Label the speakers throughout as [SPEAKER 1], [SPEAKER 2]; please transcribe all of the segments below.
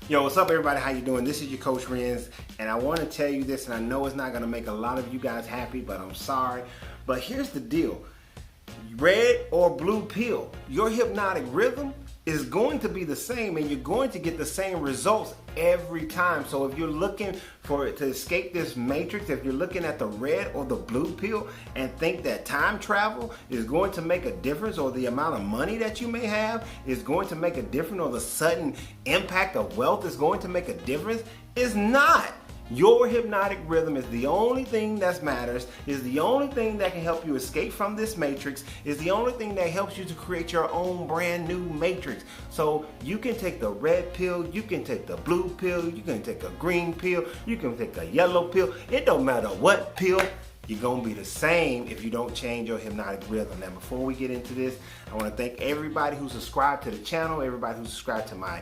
[SPEAKER 1] Yo, what's up everybody? How you doing? This is your Coach Renz, and I want to tell you this, and I know it's not going to make a lot of you guys happy, but I'm sorry. But here's the deal. Red or blue pill, your hypnotic rhythm is going to be the same, and you're going to get the same results every time. So if you're looking for it to escape this matrix, if you're looking at the red or the blue pill and think that time travel is going to make a difference, or the amount of money that you may have is going to make a difference, or the sudden impact of wealth is going to make a difference, it's not. Your hypnotic rhythm is the only thing that matters, is the only thing that can help you escape from this matrix, is the only thing that helps you to create your own brand new matrix. So you can take the red pill, you can take the blue pill, you can take a green pill, you can take a yellow pill. It don't matter what pill, you're gonna be the same if you don't change your hypnotic rhythm. Now before we get into this, I wanna thank everybody who subscribed to the channel, everybody who subscribed to my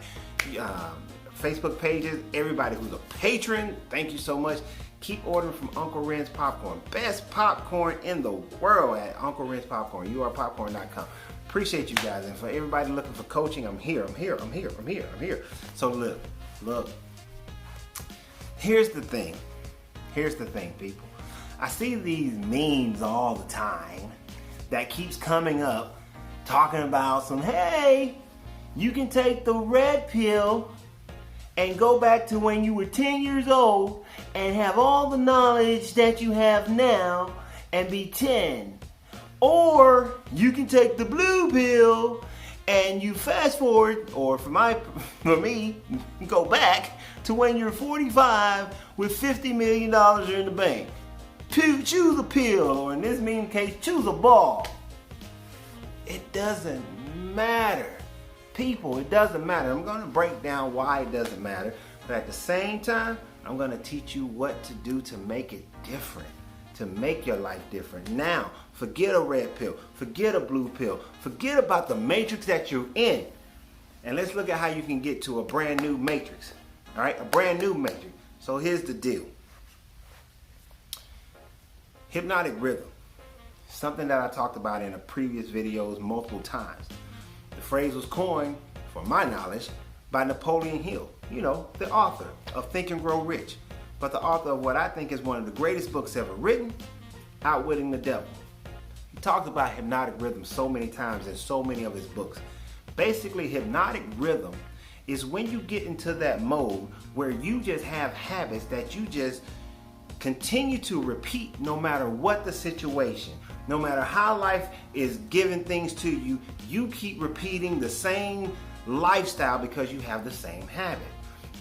[SPEAKER 1] Facebook pages, everybody who's a patron, thank you so much. Keep ordering from Uncle Ren's Popcorn. Best popcorn in the world at Uncle Ren's Popcorn, urpopcorn.com. Appreciate you guys. And for everybody looking for coaching, I'm here. So look. Here's the thing, people. I see these memes all the time that keeps coming up talking about some, hey, you can take the red pill and go back to when you were 10 years old and have all the knowledge that you have now and be 10. Or you can take the blue pill and you fast forward, or for me, go back to when you're 45 with $50 million in the bank. Choose a pill, or in this meme case, choose a ball. It doesn't matter. People, it doesn't matter. I'm going to break down why it doesn't matter, but at the same time, I'm going to teach you what to do to make it different, to make your life different. Now, forget a red pill, forget a blue pill, forget about the matrix that you're in, and let's look at how you can get to a brand new matrix. All right, a brand new matrix. So here's the deal. Hypnotic rhythm, something that I talked about in the previous videos multiple times. The phrase was coined, from my knowledge, by Napoleon Hill, the author of Think and Grow Rich, but the author of what I think is one of the greatest books ever written, Outwitting the Devil. He talked about hypnotic rhythm so many times in so many of his books. Basically, hypnotic rhythm is when you get into that mode where you just have habits that you just continue to repeat no matter what the situation. No matter how life is giving things to you, you keep repeating the same lifestyle because you have the same habit.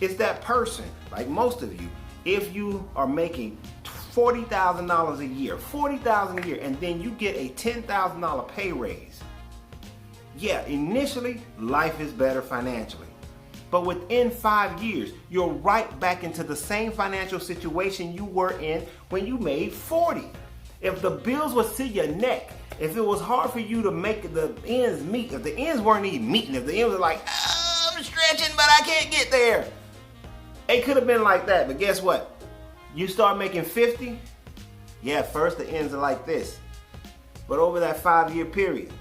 [SPEAKER 1] It's that person, like most of you, if you are making $40,000 a year, $40,000 a year, and then you get a $10,000 pay raise. Yeah, initially, life is better financially. But within 5 years, you're right back into the same financial situation you were in when you made 40. If the bills was to your neck, if it was hard for you to make the ends meet, if the ends weren't even meeting, if the ends were like, oh, I'm stretching, but I can't get there. It could have been like that, but guess what? You start making 50, yeah, first the ends are like this. But over that 5-year period,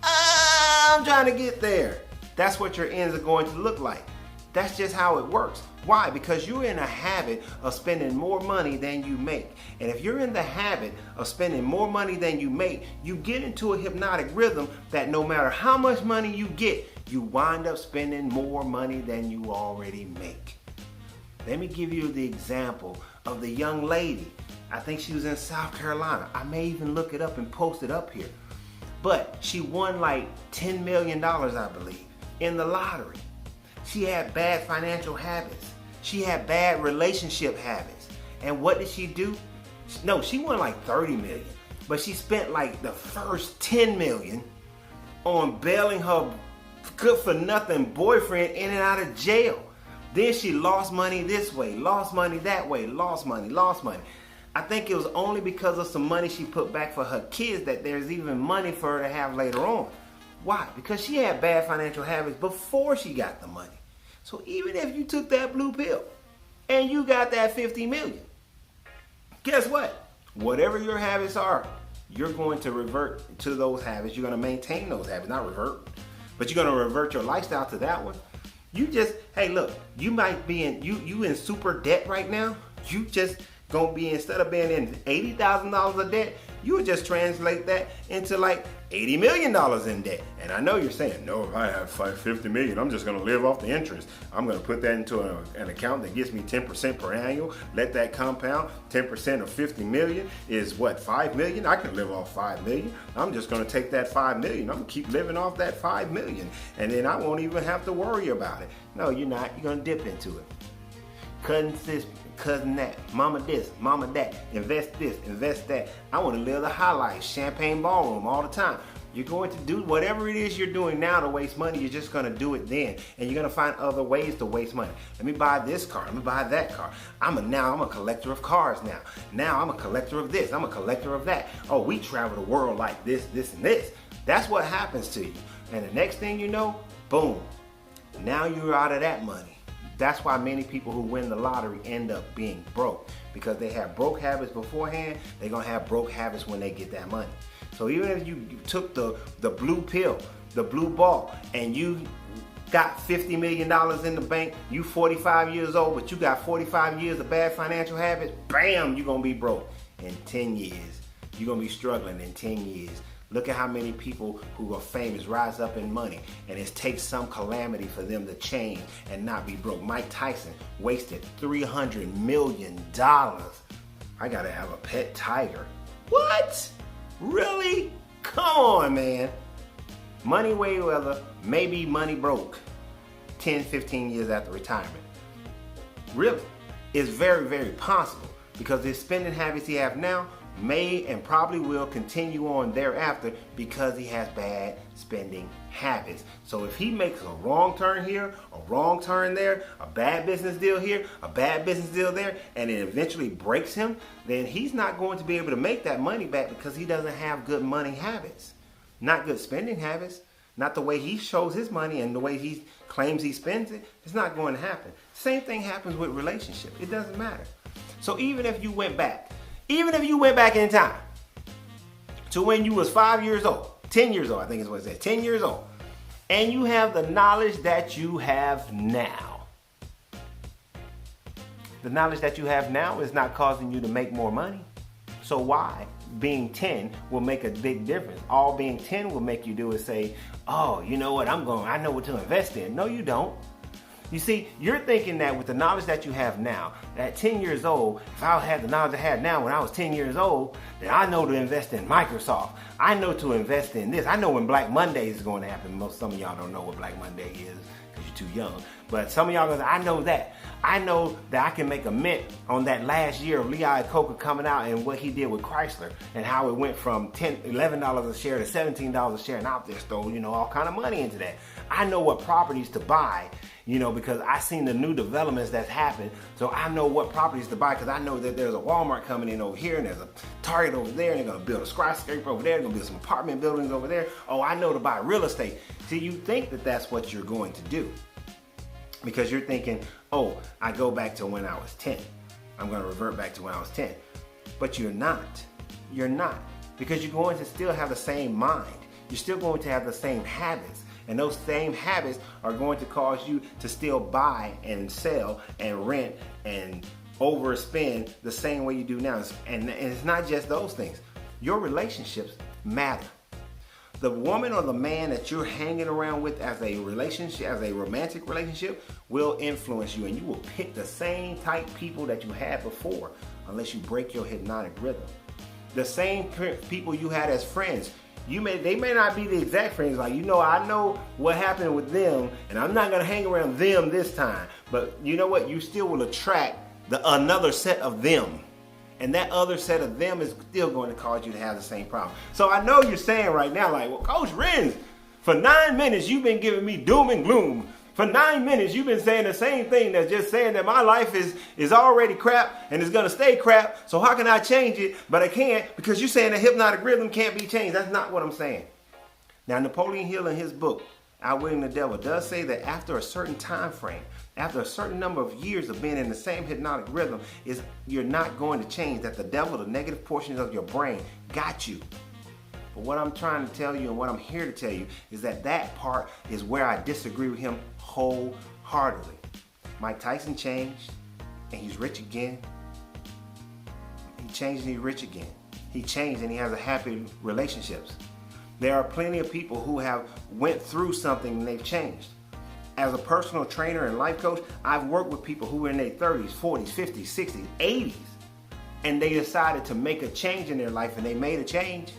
[SPEAKER 1] I'm trying to get there. That's what your ends are going to look like. That's just how it works. Why? Because you're in a habit of spending more money than you make. And if you're in the habit of spending more money than you make, you get into a hypnotic rhythm that no matter how much money you get, you wind up spending more money than you already make. Let me give you the example of the young lady. I think she was in South Carolina. I may even look it up and post it up here. But she won like $10 million, I believe, in the lottery. She had bad financial habits. She had bad relationship habits. And what did she do? No, she won like 30 million, but she spent like the first 10 million on bailing her good for nothing boyfriend in and out of jail. Then she lost money this way, lost money that way, lost money. I think it was only because of some money she put back for her kids that there's even money for her to have later on. Why? Because she had bad financial habits before she got the money. So even if you took that blue pill and you got that 50 million, guess what? Whatever your habits are, you're going to revert to those habits. You're going to maintain those habits, not revert, but you're going to revert your lifestyle to that one. You just, hey, look, you might be you in super debt right now. You just gonna be, instead of being in $80,000 of debt, you would just translate that into like $80 million in debt. And I know you're saying, no, if I have $50 million, I'm just gonna live off the interest. I'm gonna put that into an account that gives me 10% per annual, let that compound. 10% of 50 million is what, 5 million? I can live off 5 million. I'm just gonna take that 5 million. I'm gonna keep living off that 5 million. And then I won't even have to worry about it. No, you're not. You're gonna dip into it. Cousin this, cousin that, mama this, mama that, invest this, invest that. I want to live the high life, champagne ballroom all the time. You're going to do whatever it is you're doing now to waste money, you're just going to do it then. And you're going to find other ways to waste money. Let me buy this car, let me buy that car. Now I'm a collector of cars now. Now I'm a collector of this, I'm a collector of that. Oh, we travel the world like this, this, and this. That's what happens to you. And the next thing you know, boom, now you're out of that money. That's why many people who win the lottery end up being broke, because they have broke habits beforehand. They're gonna have broke habits when they get that money. So even if you took the blue pill, the blue ball, and you got $50 million in the bank, you 45 years old, but you got 45 years of bad financial habits, bam, you're gonna be broke in 10 years. You're gonna be struggling in 10 years. Look at how many people who are famous rise up in money, and it takes some calamity for them to change and not be broke. Mike Tyson wasted $300 million. I gotta have a pet tiger. What? Really? Come on, man. Money Mayweather may be money broke 10, 15 years after retirement. Really? It's very, very possible, because his spending habits he have now may and probably will continue on thereafter, because he has bad spending habits. So if he makes a wrong turn here, a wrong turn there, a bad business deal here, a bad business deal there, and it eventually breaks him, then he's not going to be able to make that money back, because he doesn't have good money habits. Not good spending habits. Not the way he shows his money and the way he claims he spends it. It's not going to happen. Same thing happens with relationships. It doesn't matter. So even if you went back in time to when you was 5 years old, 10 years old, I think is what it said, 10 years old, and you have the knowledge that you have now. The knowledge that you have now is not causing you to make more money. So why being 10 will make a big difference? All being 10 will make you do is say, oh, you know what, I know what to invest in. No, you don't. You see, you're thinking that with the knowledge that you have now, at 10 years old, if I had the knowledge I had now when I was 10 years old, then I know to invest in Microsoft. I know to invest in this. I know when Black Monday is going to happen. Some of y'all don't know what Black Monday is because you're too young. But some of y'all go, I know that. I know that I can make a mint on that last year of Lee Iacocca coming out and what he did with Chrysler and how it went from $11 a share to $17 a share, and out there stole, all kind of money into that. I know what properties to buy, because I seen the new developments that's happened. So I know what properties to buy, because I know that there's a Walmart coming in over here, and there's a Target over there, and they're gonna build a skyscraper over there, they're gonna build some apartment buildings over there. Oh, I know to buy real estate. See, you think that that's what you're going to do, because you're thinking, oh, I go back to when I was 10. I'm gonna revert back to when I was 10. But you're not. You're not. Because you're going to still have the same mind. You're still going to have the same habits. And those same habits are going to cause you to still buy and sell and rent and overspend the same way you do now. And it's not just those things. Your relationships matter. The woman or the man that you're hanging around with as a relationship, as a romantic relationship, will influence you, and you will pick the same type people that you had before, unless you break your hypnotic rhythm. The same people you had as friends, they may not be the exact friends. Like, I know what happened with them, and I'm not gonna hang around them this time. But you know what? You still will attract another set of them. And that other set of them is still going to cause you to have the same problem. So I know you're saying right now, like, well, Coach Renz, for 9 minutes you've been giving me doom and gloom. For 9 minutes you've been saying the same thing, that's just saying that my life is already crap and it's gonna stay crap. So how can I change it? But I can't, because you're saying the hypnotic rhythm can't be changed. That's not what I'm saying. Now, Napoleon Hill in his book, Outwitting the Devil, does say that after a certain time frame, after a certain number of years of being in the same hypnotic rhythm, you're not going to change, that the devil, the negative portions of your brain, got you. But what I'm trying to tell you and what I'm here to tell you is that part is where I disagree with him wholeheartedly. heartedly. Mike Tyson changed and he's rich again. He changed and he's rich again. He changed and he has a happy relationships. There are plenty of people who have went through something and they've changed. As a personal trainer and life coach, I've worked with people who were in their 30s, 40s, 50s, 60s, 80s, and they decided to make a change in their life, and they made a change.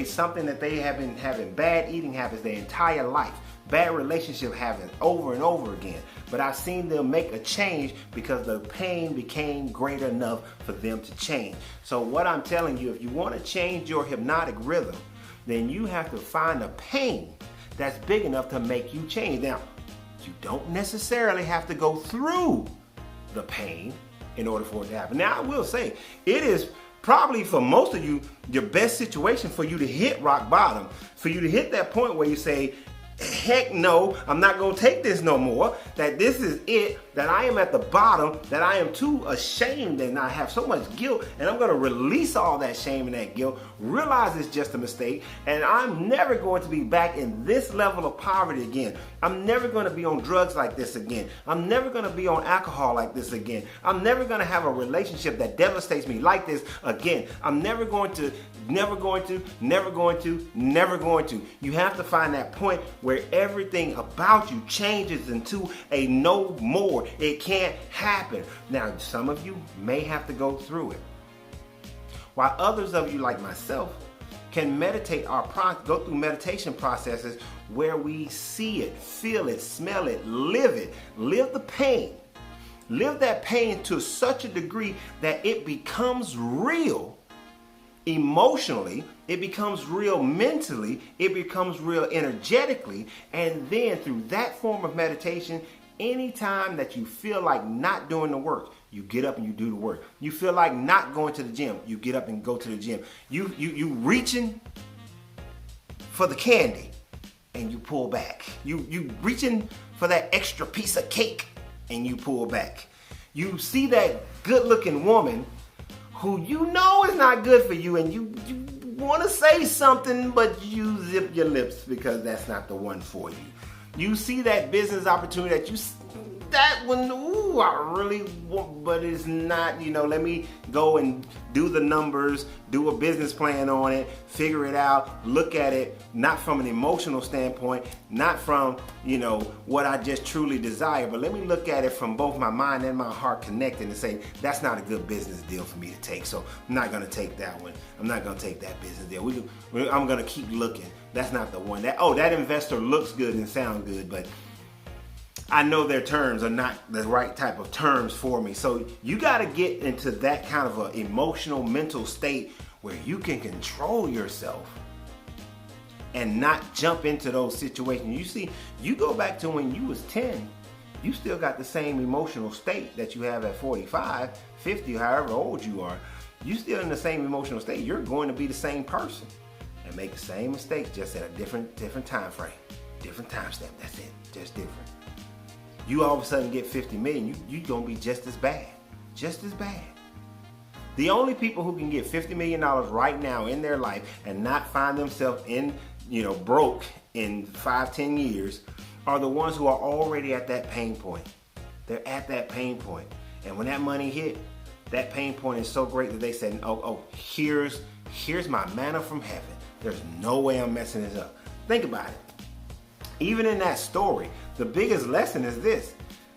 [SPEAKER 1] Something that they have been having bad eating habits their entire life, bad relationship habits over and over again. But I've seen them make a change because the pain became great enough for them to change. So what I'm telling you, if you want to change your hypnotic rhythm, then you have to find a pain that's big enough to make you change. Now, you don't necessarily have to go through the pain in order for it to happen. Now, I will say, it is probably for most of you, your best situation for you to hit rock bottom, for you to hit that point where you say, heck no, I'm not going to take this no more, that this is it, that I am at the bottom, that I am too ashamed and I have so much guilt, and I'm going to release all that shame and that guilt, realize it's just a mistake, and I'm never going to be back in this level of poverty again. I'm never going to be on drugs like this again. I'm never going to be on alcohol like this again. I'm never going to have a relationship that devastates me like this again. I'm never going to. You have to find that point where everything about you changes into a no more. It can't happen. Now, some of you may have to go through it, while others of you, like myself, can meditate go through meditation processes where we see it, feel it, smell it, live the pain. Live that pain to such a degree that it becomes real emotionally, it becomes real mentally, it becomes real energetically, and then through that form of meditation, anytime that you feel like not doing the work, you get up and you do the work. You feel like not going to the gym, you get up and go to the gym. You reaching for the candy and you pull back. You reaching for that extra piece of cake and you pull back. You see that good-looking woman who you know is not good for you, and you want to say something, but you zip your lips because that's not the one for you. You see that business opportunity that one, ooh, I really want, but it's not, let me go and do the numbers, do a business plan on it, figure it out, look at it, not from an emotional standpoint, not from, what I just truly desire, but let me look at it from both my mind and my heart connected and say, that's not a good business deal for me to take, so I'm not going to take that one. I'm not going to take that business deal. I'm going to keep looking. That's not the one. That investor looks good and sounds good, but I know their terms are not the right type of terms for me. So you got to get into that kind of an emotional, mental state where you can control yourself and not jump into those situations. You see, you go back to when you was 10, you still got the same emotional state that you have at 45, 50, however old you are. You still in the same emotional state. You're going to be the same person and make the same mistakes, just at a different time frame, different time stamp. That's it, just different. You all of a sudden get 50 million, you're going to be just as bad. Just as bad. The only people who can get $50 million right now in their life and not find themselves broke in 5-10 years are the ones who are already at that pain point. They're at that pain point. And when that money hit, that pain point is so great that they said, here's my manna from heaven. There's no way I'm messing this up. Think about it. Even in that story, the biggest lesson is this.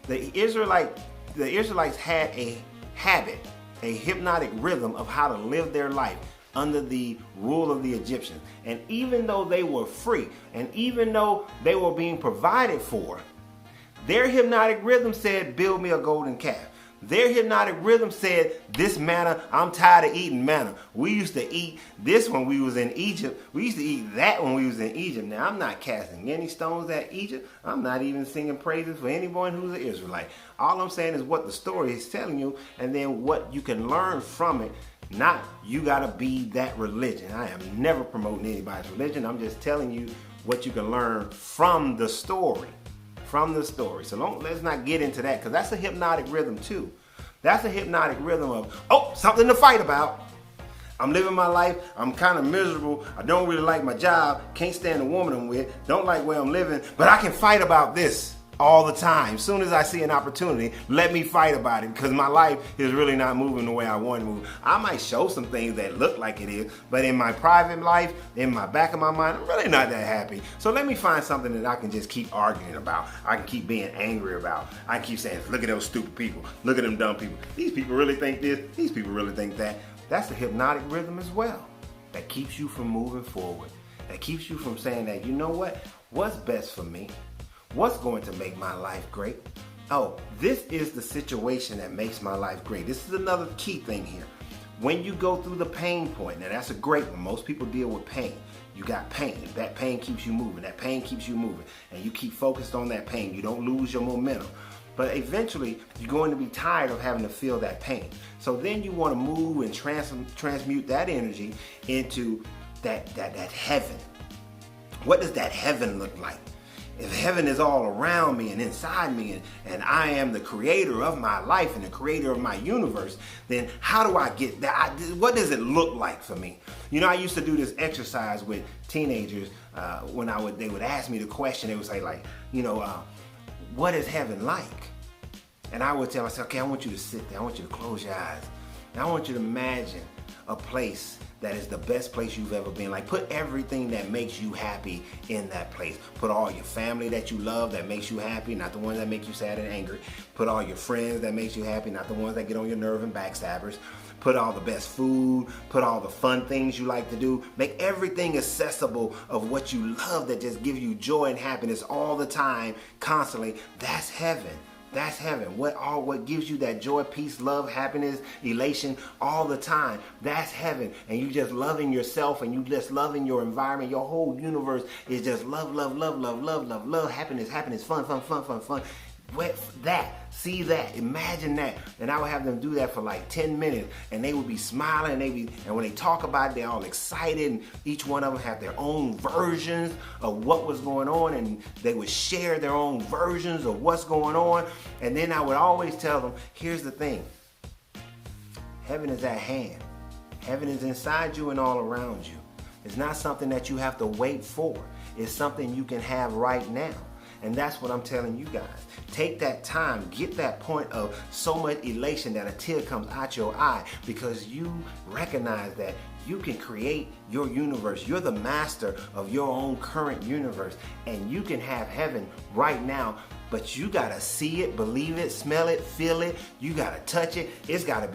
[SPEAKER 1] The Israelites had a habit, a hypnotic rhythm of how to live their life under the rule of the Egyptians. And even though they were free, and even though they were being provided for, their hypnotic rhythm said, build me a golden calf. Their hypnotic rhythm said, this manna, I'm tired of eating manna. We used to eat this when we was in Egypt. We used to eat that when we was in Egypt. Now, I'm not casting any stones at Egypt. I'm not even singing praises for anyone who's an Israelite. All I'm saying is what the story is telling you, and then what you can learn from it. Not you got to be that religion. I am never promoting anybody's religion. I'm just telling you what you can learn from the story. So let's not get into that, because that's a hypnotic rhythm too. That's a hypnotic rhythm of, something to fight about. I'm living my life. I'm kind of miserable. I don't really like my job. Can't stand the woman I'm with. Don't like where I'm living. But I can fight about this. all the time. As soon as I see an opportunity, let me fight about it, because my life is really not moving the way I want to move. I might show some things that look like it is, but in my private life, in my back of my mind, I'm really not that happy. So let me find something that I can just keep arguing about. I can keep being angry about. I can keep saying, look at those stupid people. Look at them dumb people. These people really think this. These people really think that. That's the hypnotic rhythm as well. That keeps you from moving forward. That keeps you from saying that, you know what? What's best for me? What's going to make my life great? Oh, this is the situation that makes my life great. This is another key thing here. When you go through the pain point, now that's a great one. Most people deal with pain. You got pain. That pain keeps you moving. That pain keeps you moving. And you keep focused on that pain. You don't lose your momentum. But eventually, you're going to be tired of having to feel that pain. So then you want to move and transmute that energy into that heaven. What does that heaven look like? If heaven is all around me and inside me, and I am the creator of my life and the creator of my universe, then how do I get that? What does it look like for me? You know, I used to do this exercise with teenagers when they would ask me the question. They would say, like, you know, what is heaven like? And I would tell myself, okay, I want you to sit there. I want you to close your eyes. And I want you to imagine a place that is the best place you've ever been. Like, put everything that makes you happy in that place. Put all your family that you love that makes you happy, not the ones that make you sad and angry. Put all your friends that makes you happy, not the ones that get on your nerve and backstabbers. Put all the best food, put all the fun things you like to do. Make everything accessible of what you love that just gives you joy and happiness all the time, constantly. That's heaven. That's heaven. What gives you that joy, peace, love, happiness, elation all the time. That's heaven. And you just loving yourself, and you just loving your environment. Your whole universe is just love, love, love, love, love, love, love, happiness, happiness, fun, fun, fun, fun, fun. See that, imagine that. And I would have them do that for like 10 minutes, and they would be smiling, and when they talk about it, they're all excited, and each one of them have their own versions of what was going on, and they would share their own versions of what's going on. And then I would always tell them, here's the thing. Heaven is at hand. Heaven is inside you and all around you. It's not something that you have to wait for. It's something you can have right now. And that's what I'm telling you guys. Take that time, get that point of so much elation that a tear comes out your eye, because you recognize that you can create your universe. You're the master of your own current universe, and you can have heaven right now. But you gotta see it, believe it, smell it, feel it. You gotta touch it. You gotta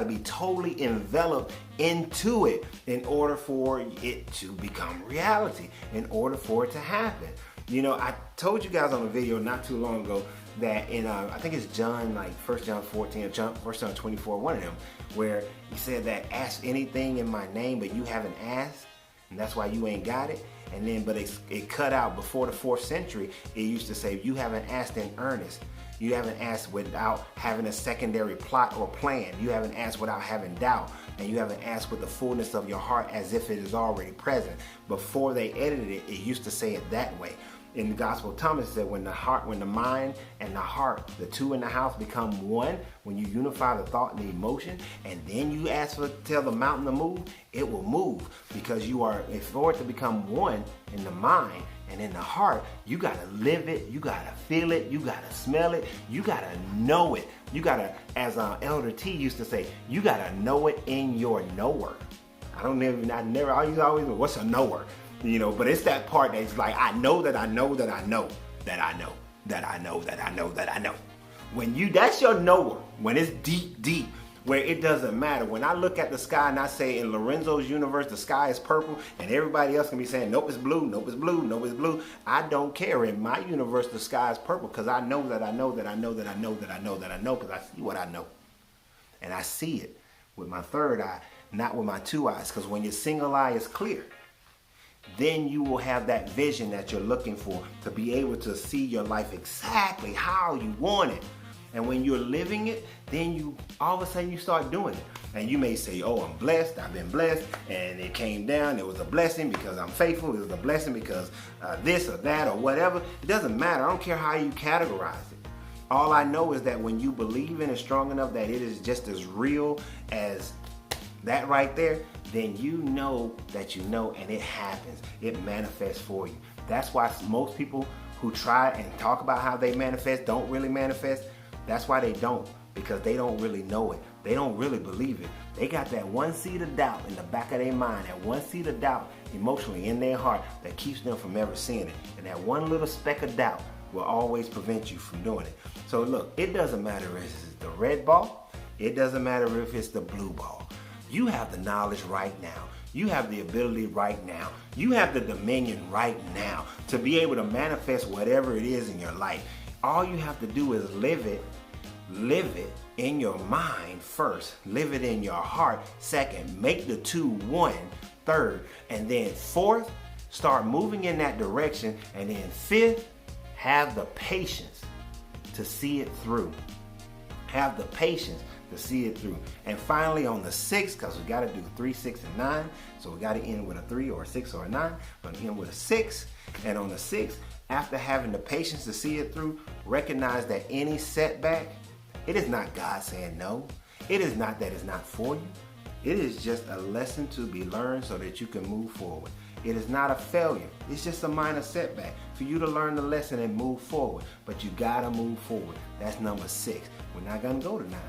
[SPEAKER 1] be totally enveloped into it in order for it to become reality, in order for it to happen. You know, I told you guys on a video not too long ago that in, I think it's John, like 1 John 14, 1 John 24, one of them, where he said that ask anything in my name, but you haven't asked, and that's why you ain't got it. And then, but it cut out before the 4th century. It used to say, you haven't asked in earnest. You haven't asked without having a secondary plot or plan. You haven't asked without having doubt. And you haven't asked with the fullness of your heart as if it is already present. Before they edited it, it used to say it that way. In the Gospel of Thomas, it said when the mind and the heart, the two in the house, become one, when you unify the thought and the emotion, and then you tell the mountain to move, it will move. Because for it to become one in the mind and in the heart, you gotta live it, you gotta feel it, you gotta smell it, you gotta know it. You gotta, as Elder T used to say, you gotta know it in your knower. I used to always, what's a knower? You know, but it's that part that's like, I know that I know that I know that I know that I know that I know that I know. That's your knower. When it's deep, deep, where it doesn't matter. When I look at the sky and I say in Lorenzo's universe, the sky is purple, and everybody else can be saying, nope, it's blue, nope, it's blue, nope, it's blue. I don't care. In my universe, the sky is purple, because I know that I know that I know that I know that I know that I know, because I see what I know. And I see it with my third eye, not with my two eyes, because when your single eye is clear, then you will have that vision that you're looking for, to be able to see your life exactly how you want it. And when you're living it, then all of a sudden you start doing it. And you may say, oh, I'm blessed, I've been blessed, and it came down, it was a blessing because I'm faithful, it was a blessing because this or that or whatever. It doesn't matter. I don't care how you categorize it. All I know is that when you believe in it strong enough that it is just as real as that right there, then you know that you know, and it happens. It manifests for you. That's why most people who try and talk about how they manifest don't really manifest. That's why they don't, because they don't really know it. They don't really believe it. They got that one seed of doubt in the back of their mind, that one seed of doubt emotionally in their heart that keeps them from ever seeing it. And that one little speck of doubt will always prevent you from doing it. So look, it doesn't matter if it's the red ball. It doesn't matter if it's the blue ball. You have the knowledge right now. You have the ability right now. You have the dominion right now to be able to manifest whatever it is in your life. All you have to do is live it in your mind first. Live it in your heart second. Make the two one third. And then fourth, start moving in that direction. And then fifth, have the patience to see it through. Have the patience to see it through. And finally on the 6th, because we got to do 3, 6, and 9. So we got to end with a 3 or a 6 or a 9. We're going to end with a 6. And on the 6th, after having the patience to see it through, recognize that any setback, it is not God saying no. It is not that it's not for you. It is just a lesson to be learned so that you can move forward. It is not a failure. It's just a minor setback for you to learn the lesson and move forward. But you gotta move forward. That's number 6. We're not gonna go to 9.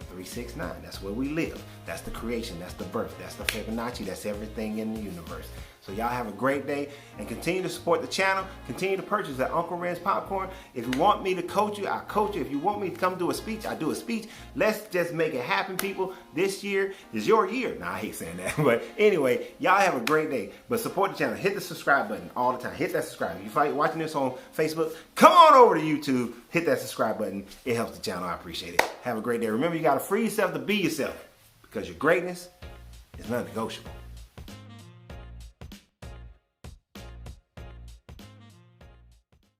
[SPEAKER 1] 3, 6, 9. That's where we live. That's the creation. That's the birth. That's the Fibonacci. That's everything in the universe. So y'all have a great day and continue to support the channel. Continue to purchase at Uncle Ren's Popcorn. If you want me to coach you, I'll coach you. If you want me to come do a speech, I do a speech. Let's just make it happen, people. This year is your year. Nah, I hate saying that. But anyway, y'all have a great day. But support the channel. Hit the subscribe button all the time. Hit that subscribe. If you're watching this on Facebook, come on over to YouTube. Hit that subscribe button. It helps the channel. I appreciate it. Have a great day. Remember, you got to free yourself to be yourself because your greatness is non-negotiable.